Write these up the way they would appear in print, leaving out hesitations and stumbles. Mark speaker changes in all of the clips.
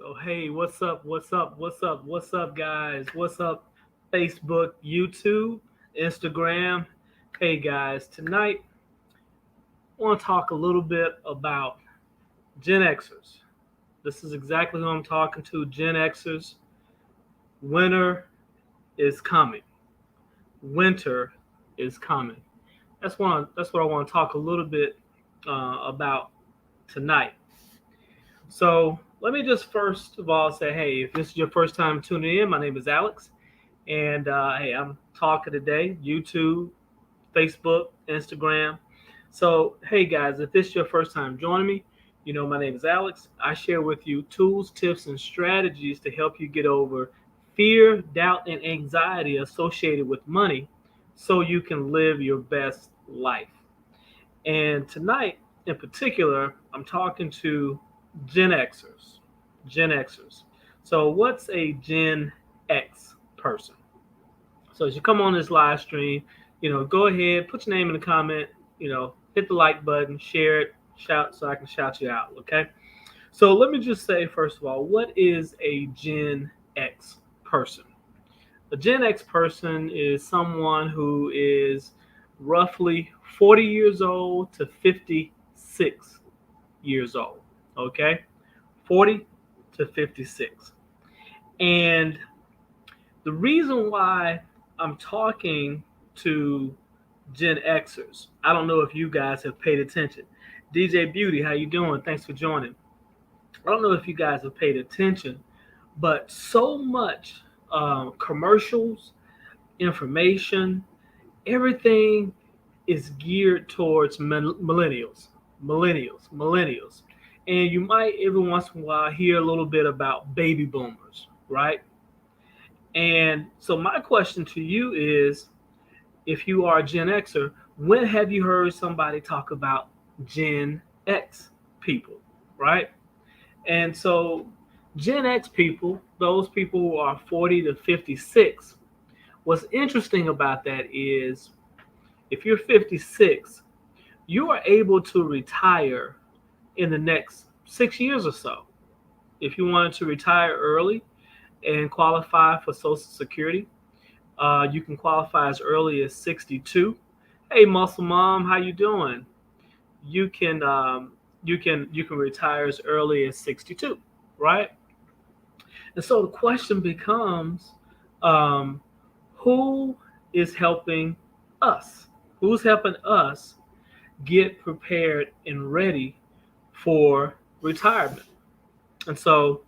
Speaker 1: So hey, what's up? What's up? What's up? What's up, guys? What's up? Facebook, YouTube, Instagram. Hey guys, tonight I want to talk a little bit about Gen Xers. This is exactly who I'm talking to. Gen Xers. Winter is coming. Winter is coming. That's what I want to talk a little bit about tonight. So let me just first of all say, hey, if this is your first time tuning in, my name is Alex. And hey, I'm talking today, YouTube, Facebook, Instagram. So, hey guys, if this is your first time joining me, my name is Alex. I share with you tools, tips, and strategies to help you get over fear, doubt, and anxiety associated with money so you can live your best life. And tonight, in particular, I'm talking to Gen Xers. Gen Xers. So, what's a Gen X person? So, as you come on this live stream, go ahead, put your name in the comment, hit the like button, share it, shout so I can shout you out. Okay. So, let me just say, first of all, what is a Gen X person? A Gen X person is someone who is roughly 40 years old to 56 years old. Okay? 40 to 56. And the reason why I'm talking to Gen Xers, I don't know if you guys have paid attention. DJ Beauty, how you doing? Thanks for joining. I don't know if you guys have paid attention, but so much commercials, information, everything is geared towards millennials. And you might every once in a while hear a little bit about baby boomers, right? And so my question to you is, if you are a Gen Xer, when have you heard somebody talk about Gen X people, right? And so Gen X people, those people who are 40 to 56, what's interesting about that is if you're 56, you are able to retire in the next 6 years or so. If you wanted to retire early and qualify for Social Security, you can qualify as early as 62. Hey, Muscle Mom, how you doing? You can you can retire as early as 62, right? And so the question becomes, um, who is helping us? Who's helping us get prepared and ready for retirement? And so,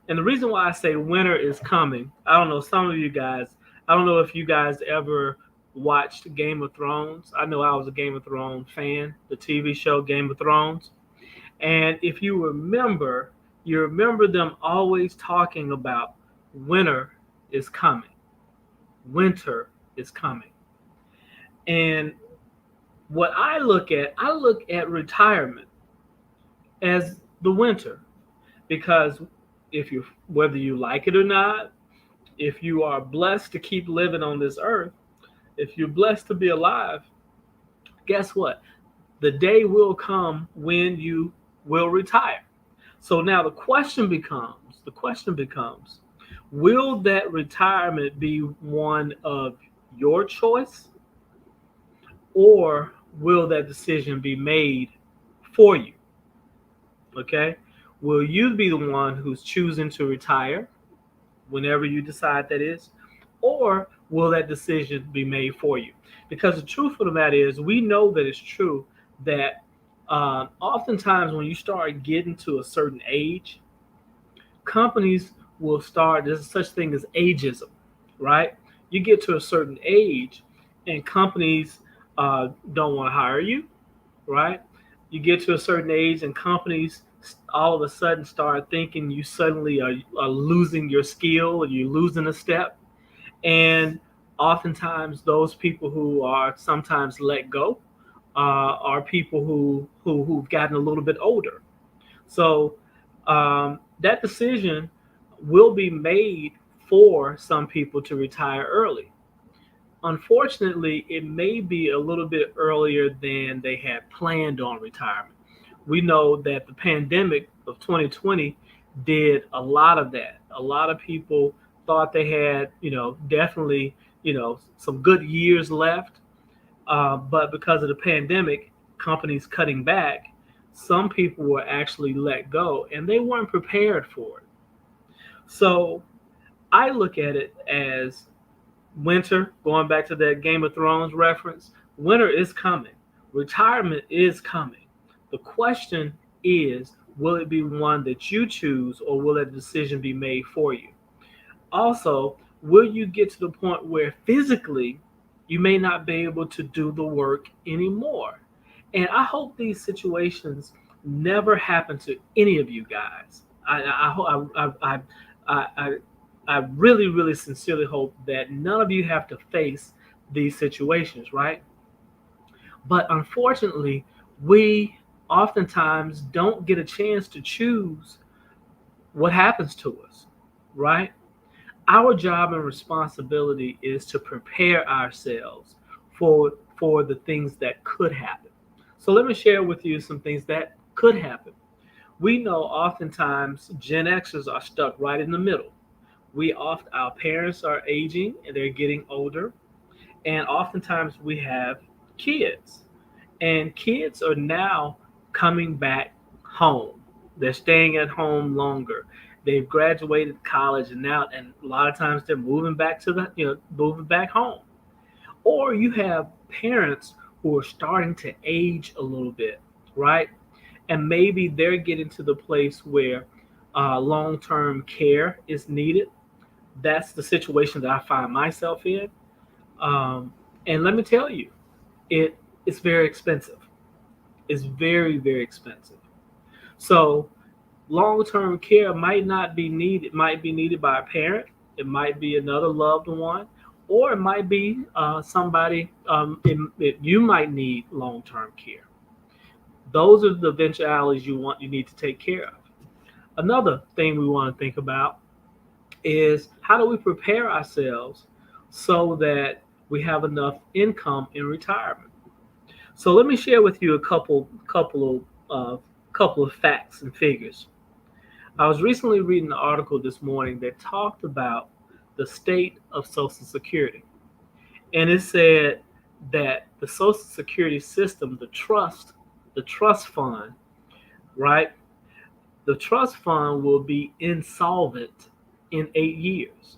Speaker 1: and the reason why I say winter is coming, I don't know, some of you guys, I don't know if you guys ever watched Game of Thrones. I know I was a Game of Thrones fan, the TV show Game of Thrones. And if you remember them always talking about winter is coming. Winter is coming. And what I look at retirement as the winter because if you whether you like it or not, if you are blessed to keep living on this earth, if you're blessed to be alive, guess what? The day will come when you will retire. So now the question becomes, will that retirement be one of your choice or will that decision be made for you? Okay? Will you be the one who's choosing to retire whenever you decide that is? Or will that decision be made for you? Because the truth of the matter is, we know that it's true that oftentimes when you start getting to a certain age, companies will start, there's such thing as ageism, right? You get to a certain age and companies don't want to hire you, right? You get to a certain age and companies all of a sudden start thinking you suddenly are losing your skill or you're losing a step. And oftentimes those people who are sometimes let go are people who've gotten a little bit older. So that decision will be made for some people to retire early. Unfortunately, it may be a little bit earlier than they had planned on retirement. We know that the pandemic of 2020 did a lot of that. A lot of people thought they had, definitely, some good years left. But because of the pandemic, companies cutting back, some people were actually let go and they weren't prepared for it. So I look at it as winter, going back to that Game of Thrones reference, winter is coming. Retirement is coming. The question is, will it be one that you choose or will a decision be made for you? Also, will you get to the point where physically you may not be able to do the work anymore? And I hope these situations never happen to any of you guys. I, I really, really sincerely hope that none of you have to face these situations, right? But unfortunately, we oftentimes don't get a chance to choose what happens to us, right? Our job and responsibility is to prepare ourselves for the things that could happen. So let me share with you some things that could happen. We know oftentimes Gen Xers are stuck right in the middle. Our parents are aging and they're getting older, and oftentimes we have kids, and kids are now coming back home. They're staying at home longer. They've graduated college and now, and a lot of times they're moving back to moving back home. Or you have parents who are starting to age a little bit, right? And maybe they're getting to the place where long-term care is needed. That's the situation that I find myself in. Um, and let me tell you, it's very expensive. It's very, very expensive. So long-term care might not be needed. Might be needed by a parent. It might be another loved one, or it might be somebody. You might need long-term care. Those are the eventualities you need to take care of. Another thing we want to think about is how do we prepare ourselves so that we have enough income in retirement. So let me share with you a couple of facts and figures. I was recently reading an article this morning that talked about the state of Social Security, and it said that the Social Security system, the trust fund, right? The trust fund will be insolvent in 8 years,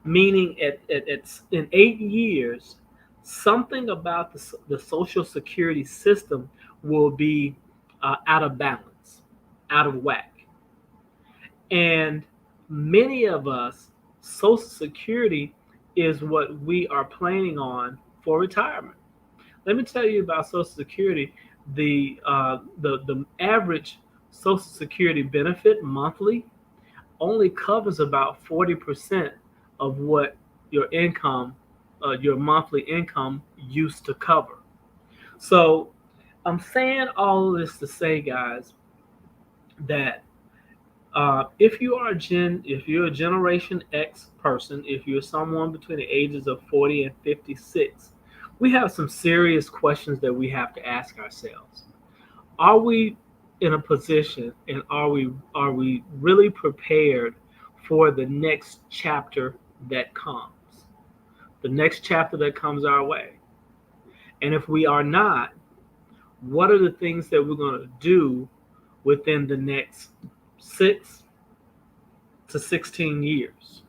Speaker 1: meaning in 8 years, something about the Social Security system will be out of balance, out of whack. And many of us, Social Security is what we are planning on for retirement. Let me tell you about Social Security. The average Social Security benefit monthly only covers about 40% of what your monthly income used to cover. So I'm saying all of this to say, guys, that if you're a Generation X person, if you're someone between the ages of 40 and 56, we have some serious questions that we have to ask ourselves. Are we in a position, and are we really prepared for the next chapter that comes? The next chapter that comes our way. And if we are not, what are the things that we're going to do within the next 6 to 16 years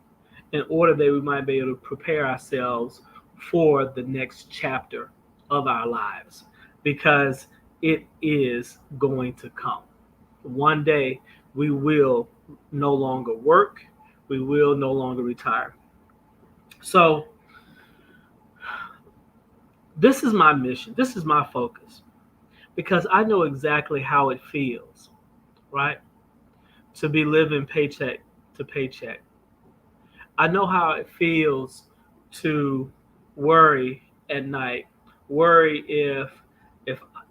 Speaker 1: in order that we might be able to prepare ourselves for the next chapter of our lives? Because it is going to come. One day we will no longer work, we will no longer retire. So, this is my mission, this is my focus, because I know exactly how it feels, right? To be living paycheck to paycheck. I know how it feels to worry at night, worry if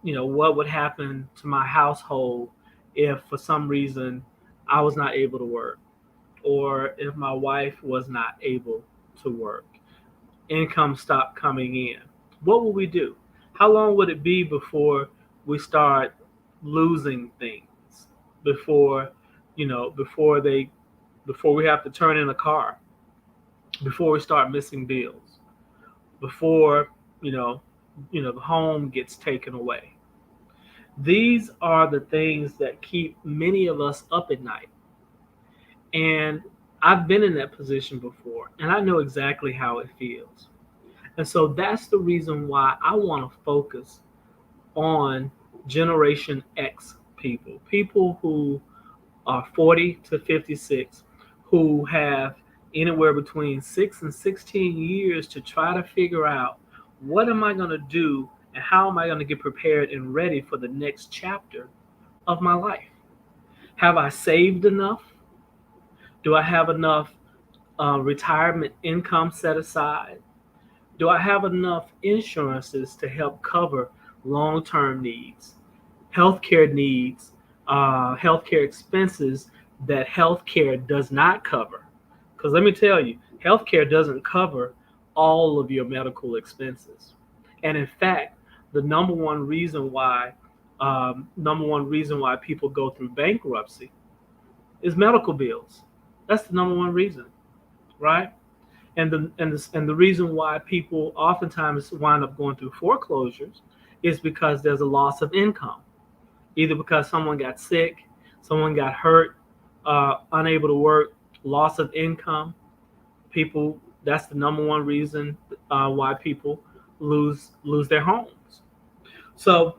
Speaker 1: what would happen to my household if for some reason I was not able to work, or if my wife was not able to work, income stopped coming in. What will we do? How long would it be before we start losing things? Before before we have to turn in a car, before we start missing bills, before you know the home gets taken away. These are the things that keep many of us up at night. And I've been in that position before, and I know exactly how it feels. And so that's the reason why I want to focus on Generation X people, people who are 40 to 56, who have anywhere between 6 and 16 years to try to figure out what am I going to do and how am I going to get prepared and ready for the next chapter of my life. Have I saved enough? Do I have enough retirement income set aside? Do I have enough insurances to help cover long term needs, healthcare needs, healthcare expenses that healthcare does not cover? Because let me tell you, healthcare doesn't cover all of your medical expenses. And in fact, the number one reason why people go through bankruptcy is medical bills. That's the number one reason, right? And the reason why people oftentimes wind up going through foreclosures is because there's a loss of income, either because someone got sick, someone got hurt, unable to work, loss of income. People, that's the number one reason why people lose their homes. So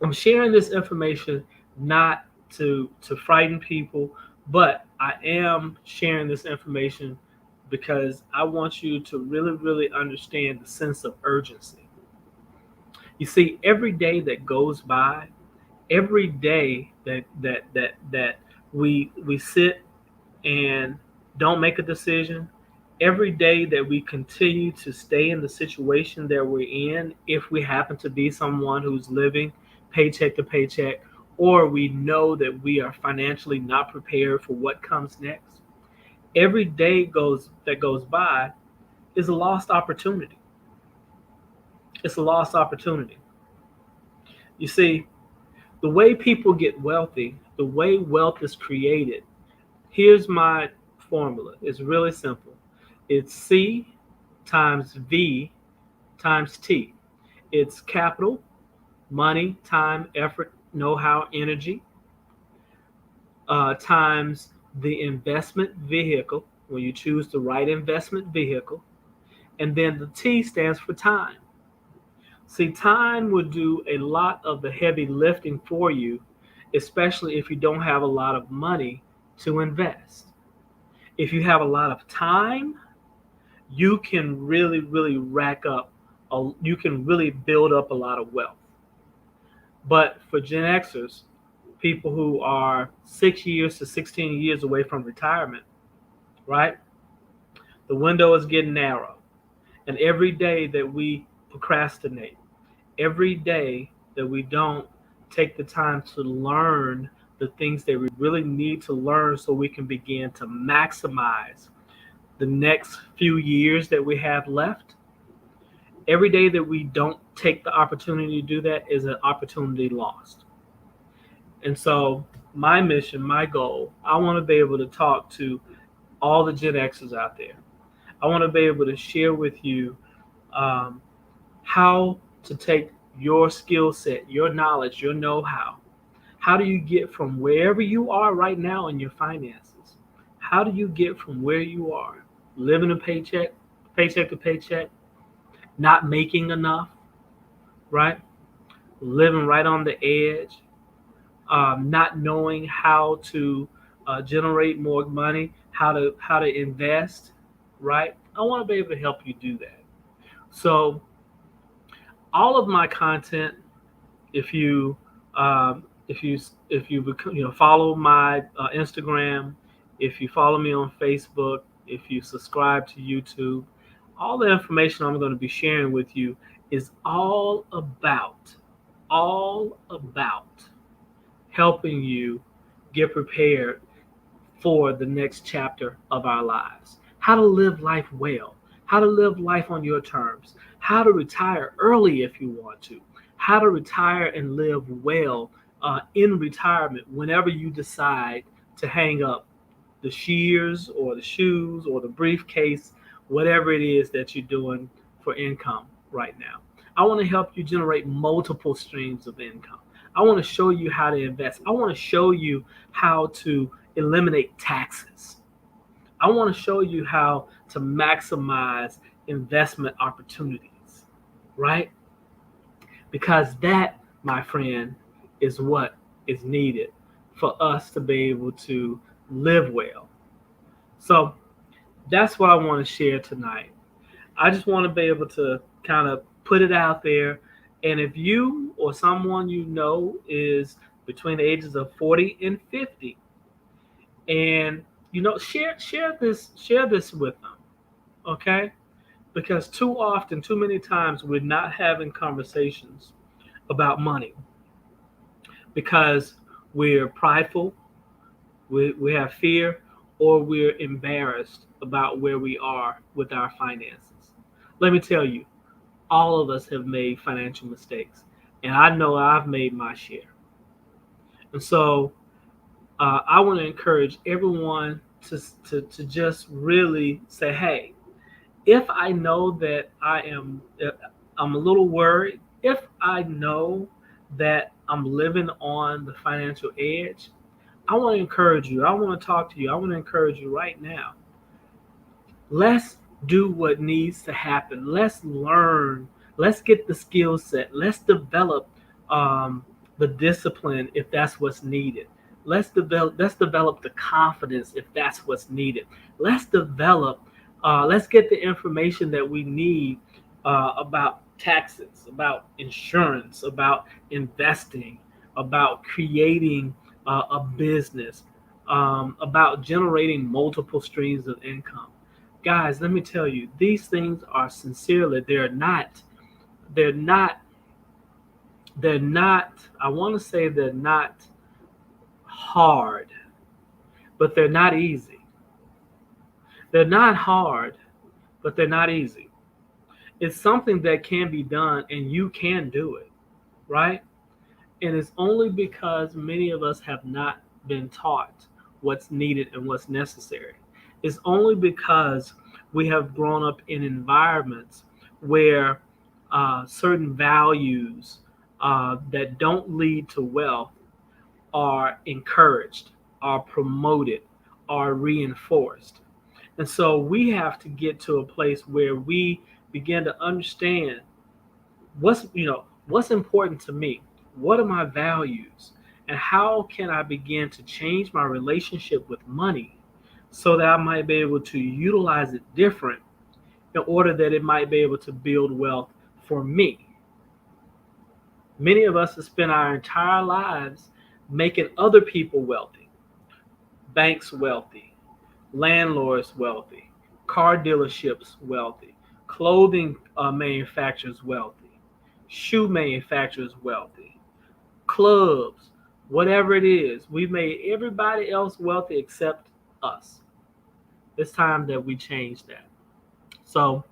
Speaker 1: I'm sharing this information not to frighten people, but I am sharing this information because I want you to really, really understand the sense of urgency. You see, every day that goes by, every day that we sit and don't make a decision, every day that we continue to stay in the situation that we're in, if we happen to be someone who's living paycheck to paycheck, or we know that we are financially not prepared for what comes next, every day that goes by is a lost opportunity. It's a lost opportunity. You see, the way people get wealthy, the way wealth is created, here's my formula. It's really simple. It's C times V times T. It's capital, money, time, effort, know-how, energy, times the investment vehicle, when you choose the right investment vehicle, and then the T stands for time. See, time will do a lot of the heavy lifting for you, especially if you don't have a lot of money to invest. If you have a lot of time, you can really, really you can really build up a lot of wealth. But for Gen Xers, people who are 6 years to 16 years away from retirement, right? The window is getting narrow. And every day that we procrastinate, every day that we don't take the time to learn the things that we really need to learn so we can begin to maximize the next few years that we have left, every day that we don't take the opportunity to do that is an opportunity lost. And so my mission, my goal, I want to be able to talk to all the Gen Xers out there. I want to be able to share with you how to take your skill set, your knowledge, your know-how. How do you get from wherever you are right now in your finances? How do you get from where you are, living a paycheck to paycheck, not making enough, right? Living right on the edge, not knowing how to generate more money, how to invest, right? I want to be able to help you do that. So all of my content, if you follow my Instagram, if you follow me on Facebook, if you subscribe to YouTube, all the information I'm going to be sharing with you is all about helping you get prepared for the next chapter of our lives. How to live life well, how to live life on your terms, how to retire early if you want to, how to retire and live well in retirement whenever you decide to hang up the shears or the shoes or the briefcase, whatever it is that you're doing for income right now. I want to help you generate multiple streams of income. I want to show you how to invest. I want to show you how to eliminate taxes. I want to show you how to maximize investment opportunities, right? Because that, my friend, is what is needed for us to be able to live well. So that's what I want to share tonight. I just want to be able to kind of put it out there. And if you or someone you know is between the ages of 40 and 50, and share this with them, okay? Because too often, too many times, we're not having conversations about money because we're prideful, we have fear, or we're embarrassed about where we are with our finances. Let me tell you, all of us have made financial mistakes, and I know I've made my share. And so I want to encourage everyone to just really say, hey, if I know that I'm a little worried, if I know that I'm living on the financial edge, I want to encourage you. I want to talk to you. I want to encourage you right now. Let's do what needs to happen. Let's learn. Let's get the skill set. Let's develop the discipline if that's what's needed. Let's develop the confidence if that's what's needed. Let's get the information that we need about taxes, about insurance, about investing, about creating a business, about generating multiple streams of income. Guys, let me tell you, these things are sincerely, they're not, they're not, I want to say they're not hard, but they're not easy. They're not hard, but they're not easy. It's something that can be done and you can do it, right? And it's only because many of us have not been taught what's needed and what's necessary. It's only because we have grown up in environments where certain values that don't lead to wealth are encouraged, are promoted, are reinforced. And so we have to get to a place where we begin to understand what's important to me, what are my values, and how can I begin to change my relationship with money so that I might be able to utilize it different in order that it might be able to build wealth for me. Many of us have spent our entire lives making other people wealthy, banks wealthy, landlords wealthy, car dealerships wealthy, clothing manufacturers wealthy, shoe manufacturers wealthy, clubs, whatever it is. We've made everybody else wealthy except us. It's time that we change that. So,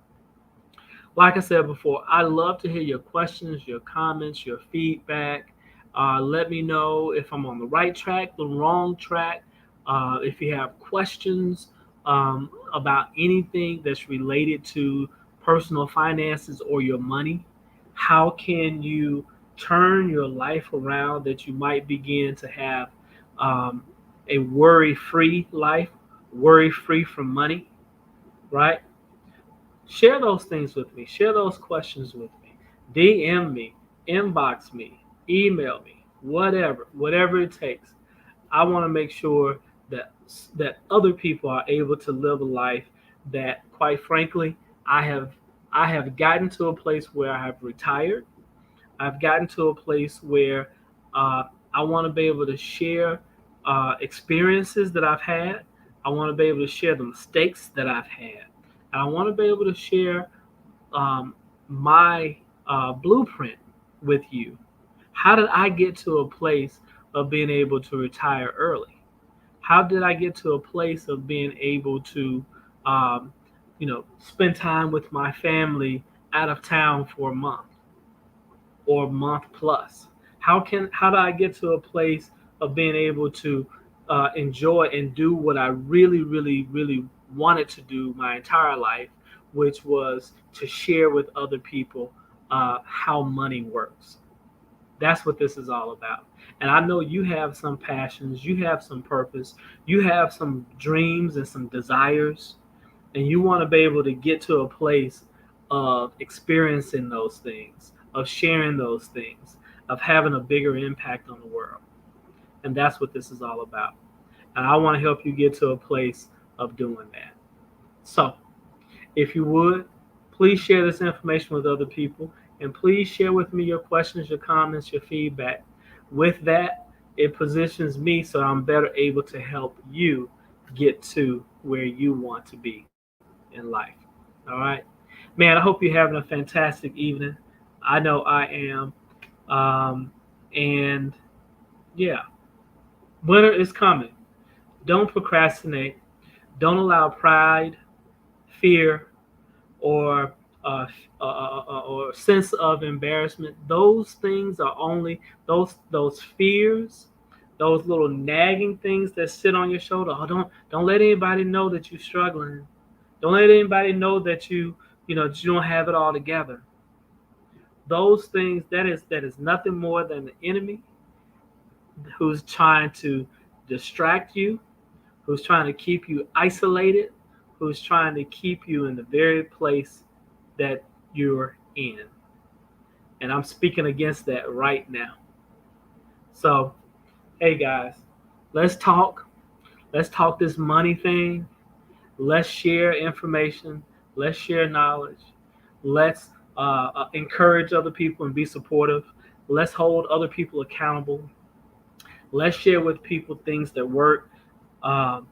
Speaker 1: like I said before, I love to hear your questions, your comments, your feedback. Let me know if I'm on the right track, the wrong track. If you have questions about anything that's related to personal finances or your money, how can you turn your life around that you might begin to have um, a worry free life, worry free from money, right? Share those things with me. Share those questions with me. DM me, inbox me, email me, whatever it takes. I want to make sure that other people are able to live a life that, quite frankly, I have I have gotten to a place where I have retired. I've gotten to a place where uh, I want to be able to share experiences that I've had. I want to be able to share the mistakes that I've had. And I want to be able to share my blueprint with you. How did I get to a place of being able to retire early? How did I get to a place of being able to, um, spend time with my family out of town for a month or a month plus? How do I get to a place of being able to enjoy and do what I really, really, really wanted to do my entire life, which was to share with other people how money works. That's what this is all about. And I know you have some passions, you have some purpose, you have some dreams and some desires, and you want to be able to get to a place of experiencing those things, of sharing those things, of having a bigger impact on the world. And that's what this is all about. And I want to help you get to a place of doing that. So, if you would, please share this information with other people, and please share with me your questions, your comments, your feedback. With that, it positions me so I'm better able to help you get to where you want to be in life. All right? Man, I hope you're having a fantastic evening. I know I am. And yeah, winter is coming. Don't procrastinate. Don't allow pride, fear, or or sense of embarrassment. Those things are only those fears, those little nagging things that sit on your shoulder. Oh, don't let anybody know that you're struggling. Don't let anybody know that that you don't have it all together. Those things, that is nothing more than the enemy who's trying to distract you, who's trying to keep you isolated, who's trying to keep you in the very place that you're in. And I'm speaking against that right now. So, hey guys, let's talk. Let's talk this money thing. Let's share information. Let's share knowledge. Let's encourage other people and be supportive. Let's hold other people accountable. Let's share with people things that work. Um,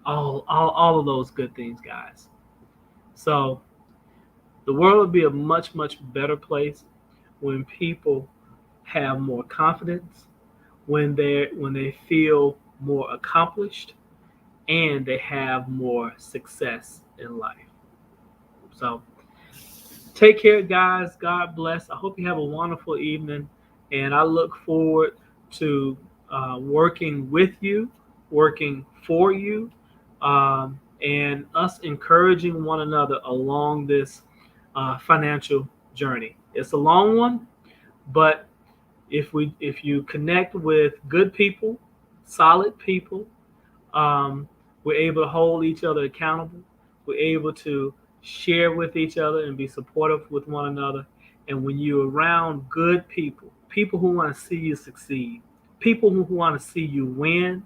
Speaker 1: all of those good things, guys. So the world would be a much, much better place when people have more confidence, when they feel more accomplished, and they have more success in life. So take care, guys. God bless. I hope you have a wonderful evening, and I look forward to working with you, working for you, and us encouraging one another along this financial journey. It's a long one, but if you connect with good people, solid people, um, we're able to hold each other accountable. We're able to share with each other and be supportive with one another. And when you're around good people, people who want to see you succeed, people who want to see you win,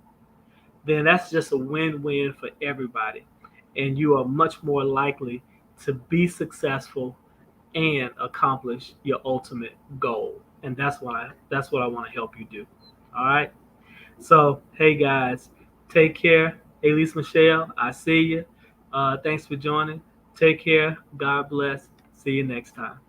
Speaker 1: then that's just a win-win for everybody. And you are much more likely to be successful and accomplish your ultimate goal. And that's what I want to help you do. All right. So hey guys, take care. Elise Michelle, I see you. Thanks for joining. Take care. God bless. See you next time.